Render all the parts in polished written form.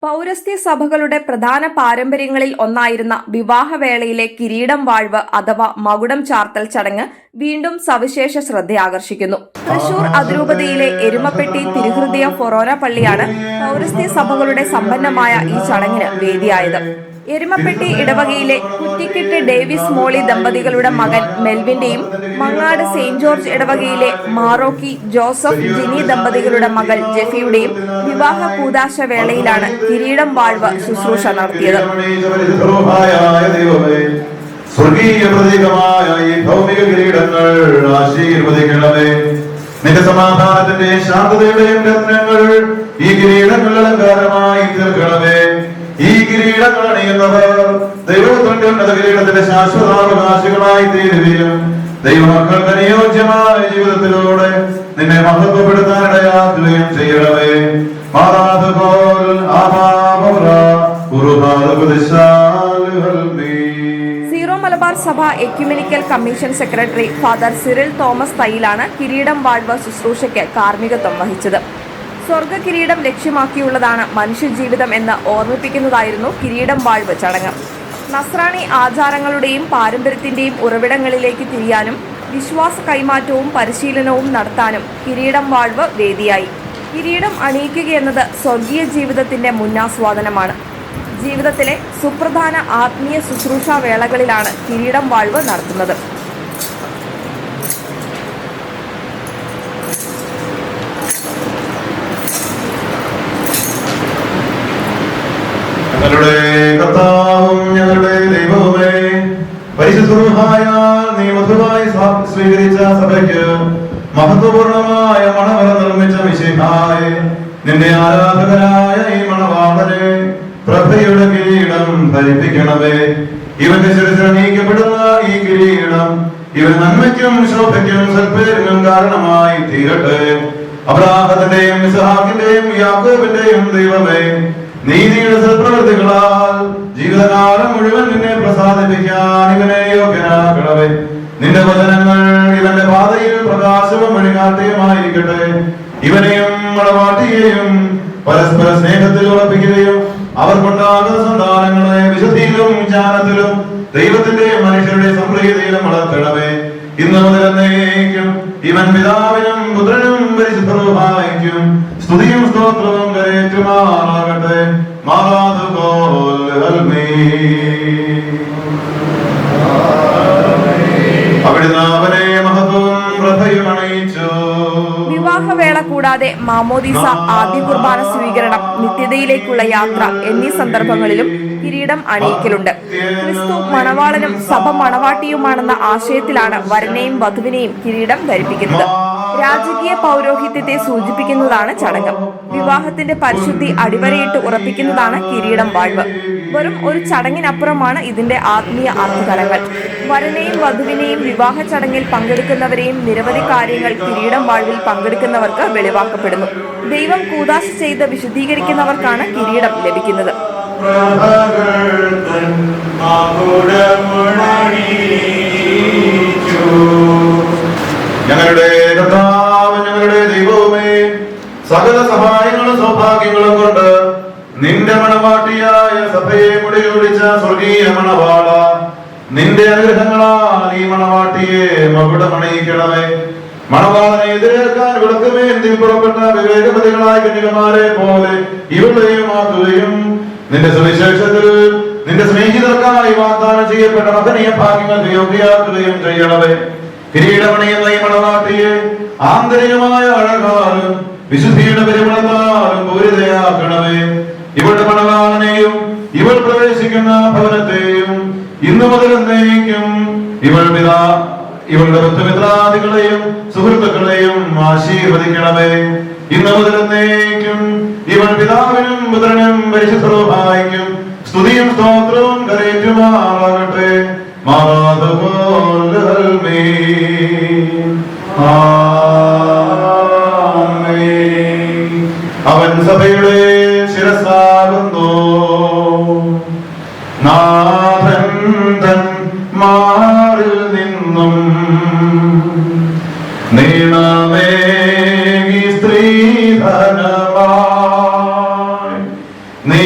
പൗരസ്ത്യ സഭകളുടെ പ്രധാന പാരമ്പര്യങ്ങളിൽ ഒന്നായിരുന്ന വിവാഹവേളയിലെ കിരീടം വാഴ്വ് അഥവാ മകുടം ചാർത്തൽ ചടങ്ങ് വീണ്ടും സവിശേഷ ശ്രദ്ധയാകർഷിക്കുന്നു. തൃശൂർ അതിരൂപതയിലെ എരുമപ്പെട്ടി തിരുഹൃദയ ഫൊറോന പള്ളിയാണ് പൗരസ്ത്യ സഭകളുടെ സമ്പന്നമായ ഈ ചടങ്ങിന് വേദിയായത്. എരുമപ്പെട്ടി ഇടവകയിലെ കുറ്റിക്കെട്ട് ഡേവിസ് മോളി ദമ്പതികളുടെ മകൻ മെൽവിന്റെയും മങ്ങാട് സെയിന്റ് ജോർജ് ഇടവകയിലെ മാറോക്കി ജോസഫ് ജിനി ദമ്പതികളുടെ മകൾ ജെഫിയുടെയും വിവാഹ കൂദാശ വേളയിലാണ് കിരീടം വാഴ്വ് ശുശ്രൂഷ നടത്തിയത്. സ്വർഗീയ പ്രതീകമായ ഈ ഭൗമിക കിരീടങ്ങൾ ആശീർവദിക്കണമേ. നിന്റെ സമാധാനത്തിന്റെയും ശാന്തതയുടെയും രത്നങ്ങൾ ഈ കിരീടങ്ങൾ അലങ്കാരമായി തീർക്കണമേ. ഈ കിരീടങ്ങൾ അണിയുന്നവർ ദൈവത്തിന്റെ ഉന്നത കിരീടത്തിന്റെ ശാശ്വതാവകാശികളായി തീരുകയും ദൈവമക്കൾക്ക് അനുയോജ്യമായ ജീവിതത്തിലൂടെ നിന്നെ മഹത്വപ്പെടുത്താനിടയാക്കുകയും ചെയ്യണമേ. സീറോ മലബാർ സഭ ecumenical commission secretary father Cyril Thomas തൈലാണ് കിരീടം വാഴ്വ് ശുശ്രൂഷയ്ക്ക് കാർമ്മികത്വം വഹിച്ചത്. സ്വർഗ കിരീടം ലക്ഷ്യമാക്കിയുള്ളതാണ് മനുഷ്യജീവിതം എന്ന് ഓർമ്മിപ്പിക്കുന്നതായിരുന്നു കിരീടം വാഴ്വ് ചടങ്ങ്. നസ്രാണി ആചാരങ്ങളുടെയും പാരമ്പര്യത്തിന്റെയും ഉറവിടങ്ങളിലേക്ക് തിരിയാനും വിശ്വാസ കൈമാറ്റവും പരിശീലനവും നടത്താനും കിരീടം വാഴ്വ് വേദിയായി. കിരീടം അണിയിക്കുകയെന്നത് സ്വർഗീയ ജീവിതത്തിന്റെ മുന്നാസ്വാദനമാണ്. ജീവിതത്തിലെ സുപ്രധാന ആത്മീയ ശുശ്രൂഷാ വേളകളിലാണ് കിരീടം വാഴ്വ് നടത്തുന്നത്. ഞങ്ങളുടെ കർത്താവും ഞങ്ങളുടെ ദൈവവുമേ, പരിശുദ്ധമായ നീ മധുരമായി സ്വീകരിച്ച സഭയ്ക്ക് മഹത്വപൂർണമായ മണവറ നിർമ്മിച്ച മിശിഹായെ, നിന്റെ ആരാധകരായ ഈ മണവാളനെ പ്രഭയുടെ കിരീടം ധരിപ്പിക്കണമേ. ഇവന്റെ ശിരസിൽ നീക്കപ്പെടുന്ന ഈ കിരീടം ഇവൻ നന്മയ്ക്കും ശോഭയ്ക്കും സൽപ്പേരിനും കാരണമായി തീരട്ടെ. അബ്രാഹത്തിന്റെയും ഇസ്ഹാക്കിന്റെയും യാക്കോബിന്റെയും ദൈവമേ, നീതിയുടെ സൽപ്രവൃത്തികളാൽ ജീവിതകാലം മുഴുവൻ നിന്നെ പ്രസാദിപ്പിക്കാൻ ഇവനെ യോഗ്യനാക്കണമേ. നിന്റെ വചനങ്ങൾ ഇവന്റെ പാതയിൽ പ്രകാശവും വഴികാട്ടിയുമായിരിക്കട്ടെ. ഇവനെയും മണവാട്ടിയെയും പരസ്പര സ്നേഹത്തിൽ ഉറപ്പിക്കുകയും അവർക്കുണ്ടാകുന്ന സന്താനങ്ങളെ വിശുദ്ധിയിലും ജ്ഞാനത്തിലും ദൈവത്തിന്റെ മനുഷ്യരുടെ സംപ്രീതിയിലും വളർത്തണമേ. ഇന്ന് മുതൽ എന്നേക്കും ഇവൻ പിതാവിനും പുത്രനും പരിശുദ്ധ റൂഹായിക്കും സ്തുതിയും സ്തോത്രവും കരേറ്റുമാറാകട്ടെ. അവിടുന്ന് അവനെ മഹത്വവും പ്രഭയും അണിയിച്ചു. വിവാഹവേള കൂടാതെ മാമോദീസ, ആദ്യ കുർബാന സ്വീകരണം, നിത്യതയിലേക്കുള്ള യാത്ര എന്നീ സന്ദർഭങ്ങളിലും കിരീടം അണിയിക്കലുണ്ട്. ക്രിസ്തു മണവാളനും സഭ മണവാട്ടിയുമാണെന്ന ആശയത്തിലാണ് വരനെയും വധുവിനെയും കിരീടം ധരിപ്പിക്കുന്നത്. രാജകീയ പൗരോഹിത്യത്തെ സൂചിപ്പിക്കുന്നതാണ് ചടങ്ങ്. വിവാഹത്തിന്റെ പരിശുദ്ധി അടിവരയിട്ട് ഉറപ്പിക്കുന്നതാണ് കിരീടം വാഴ്വ്. വെറും ഒരു ചടങ്ങിനപ്പുറമാണ് ഇതിന്റെ ആത്മീയ അർത്ഥതലങ്ങൾ. വരനെയും വധുവിനെയും വിവാഹ ചടങ്ങിൽ പങ്കെടുക്കുന്നവരെയും നിരവധി കാര്യങ്ങൾ കിരീടം വാഴ്വിൽ പങ്കെടുക്കുന്നവർക്ക് വെളിവാക്കപ്പെടുന്നു. ദൈവം കൂദാശ ചെയ്ത് വിശുദ്ധീകരിക്കുന്നവർക്കാണ് കിരീടം ലഭിക്കുന്നത്. ഞങ്ങളുടെ കർത്താവ് ഞങ്ങളുടെ ദൈവവുമേ, സകല സഹായങ്ങളും സൗഭാഗ്യങ്ങളും കൊണ്ട് നിന്റെ മണവാട്ടിയായ സഭയെ മുടിയൊടിച്ച സ്വർഗീയ മണവാള, നിന്റെ അനുഗ്രഹങ്ങളാൽ ഈ മണവാട്ടിയെ മകുടമണിയിക്കണമേ. മണവാളനെ എതിരേൽക്കാൻ വിളക്കുമേന്തി പുറപ്പെട്ട വിവേകമതികളായ കന്യകമാരെ പോലെ ഇവളെയും ആക്കുകയും നിന്റെ സുവിശേഷത്തിൽ നിന്റെ സ്നേഹിതർക്കായി വാഗ്ദാനം ചെയ്യപ്പെട്ട മഹനീയ ഭാഗ്യങ്ങൾക്ക് യോഗ്യയാക്കുകയും ചെയ്യണമേ. കിരീടമണിയുന്ന ഈ മണവാട്ടിയെ ആന്തരികമായ അഴകാലും വിശുദ്ധിയുടെ പരിമളത്താലും പൂരിതയാക്കണമേ. ഇവളുടെ മണവാളനെയും ഇവൾ പ്രവേശിക്കുന്ന ഭവനത്തെയും ഇന്നു മുതൽ എന്നേക്കും ഇവളുടെ ബന്ധുമിത്രാദികളെയും സുഹൃത്തുക്കളെയും ആശീർവദിക്കണമേ. ഇന്നു മുതൽ എന്നേക്കും ഇവൾ പിതാവിനും പുത്രനും പരിശുദ്ധ റൂഹായിക്കും സ്തുതിയും സ്തോത്രവും കരേറ്റുമാറാകട്ടെ. അവൻ സഭയുടെ ശിരസാകുന്നു. നാഥൻ തൻ മാറിൽ നിന്നും നീണമേകി സ്ത്രീധനമായി നീ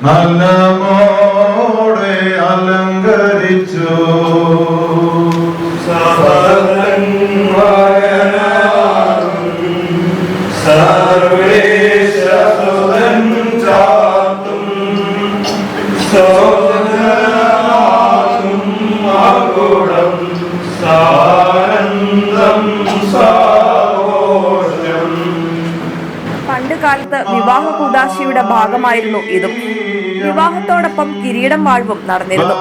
നല്ലമോടെ അലങ്കരിച്ചു. പണ്ട് കാലത്ത് വിവാഹ കൂദാശയുടെ ഭാഗമായിരുന്നു ഇതും. വിവാഹത്തോടൊപ്പം കിരീടം വാഴ്വും നടന്നിരുന്നു.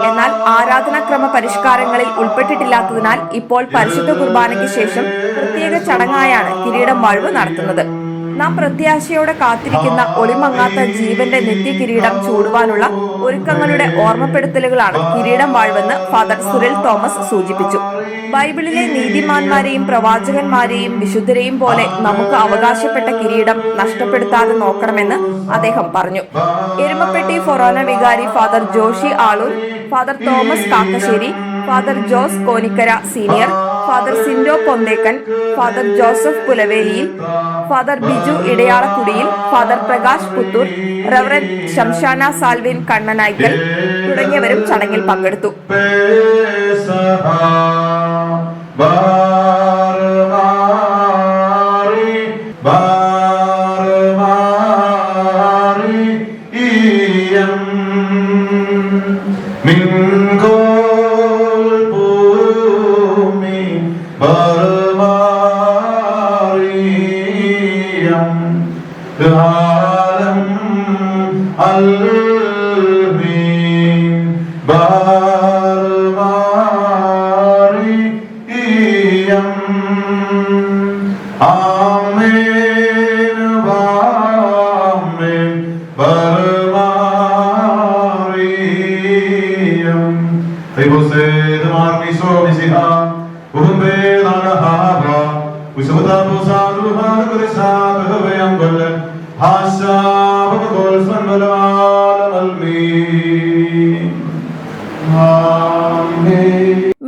എന്നാൽ ആരാധനാക്രമ പരിഷ്കാരങ്ങളിൽ ഉൾപ്പെട്ടിട്ടില്ലാത്തതിനാൽ ഇപ്പോൾ പരിശുദ്ധ കുർബാനയ്ക്ക് ശേഷം പ്രത്യേക ചടങ്ങായാണ് കിരീടം വാഴ്വ് നടത്തുന്നത്. നാം പ്രത്യാശയോടെ കാത്തിരിക്കുന്ന ഒളിമങ്ങാത്ത ജീവന്റെ നിത്യ കിരീടം ചൂടുവാനുള്ള ഒരുക്കങ്ങളുടെ ഓർമ്മപ്പെടുത്തലുകളാണ് കിരീടം വാഴ്വെന്ന് ഫാദർ സിറിൽ തോമസ് സൂചിപ്പിച്ചു. ബൈബിളിലെ നീതിമാന്മാരെയും പ്രവാചകന്മാരെയും വിശുദ്ധരെയും പോലെ നമുക്ക് അവകാശപ്പെട്ട കിരീടം നഷ്ടപ്പെടുത്താതെ നോക്കണമെന്ന് അദ്ദേഹം പറഞ്ഞു. എരുമപ്പെട്ടി ഫൊറോന വികാരി father Joshy Aloor, father Thomas Kakkassery, father Jose Konikkara senior, father Sindo Ponthekkan, father Joseph Pulaveliyil, father Biju Edayalakudiyil, father Prakash Puthur, reverend ശംശാന സാൽവിൻ കണ്ണനായ്ക്കൽ തുടങ്ങിയവരും ചടങ്ങിൽ പങ്കെടുത്തു.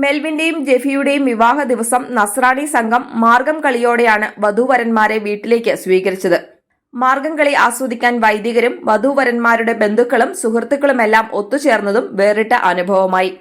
മെൽവിന്റെയും ജെഫിയുടെയും വിവാഹ ദിവസം നസ്രാണി സംഘം മാർഗം കളിയോടെയാണ് വധൂവരന്മാരെ വീട്ടിലേക്ക് സ്വീകരിച്ചത്. മാർഗം കളി ആസ്വദിക്കാൻ വൈദികരും വധൂവരന്മാരുടെ ബന്ധുക്കളും സുഹൃത്തുക്കളുമെല്ലാം ഒത്തുചേർന്നതും വേറിട്ട അനുഭവമായി.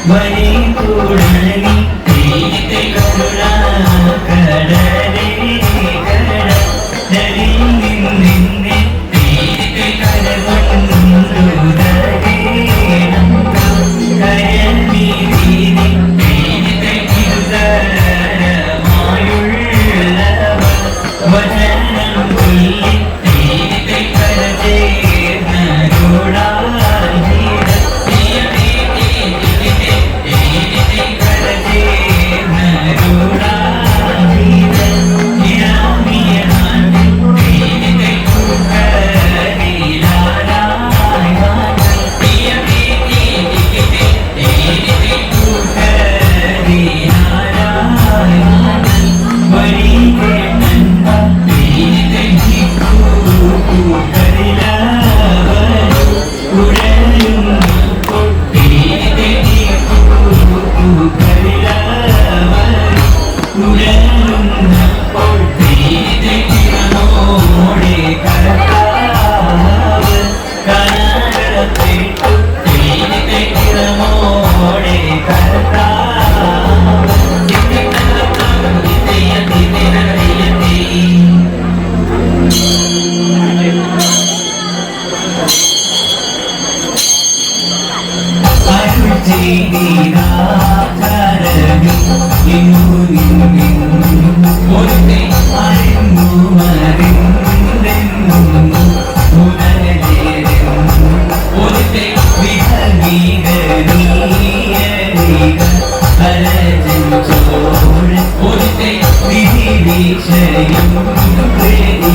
Bani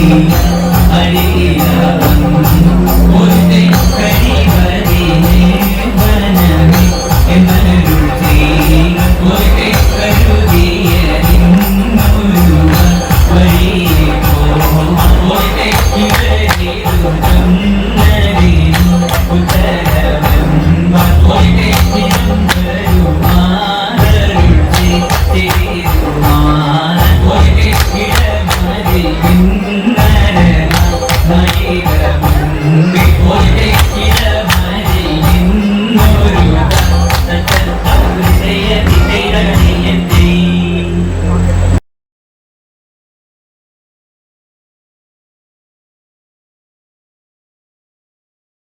നീ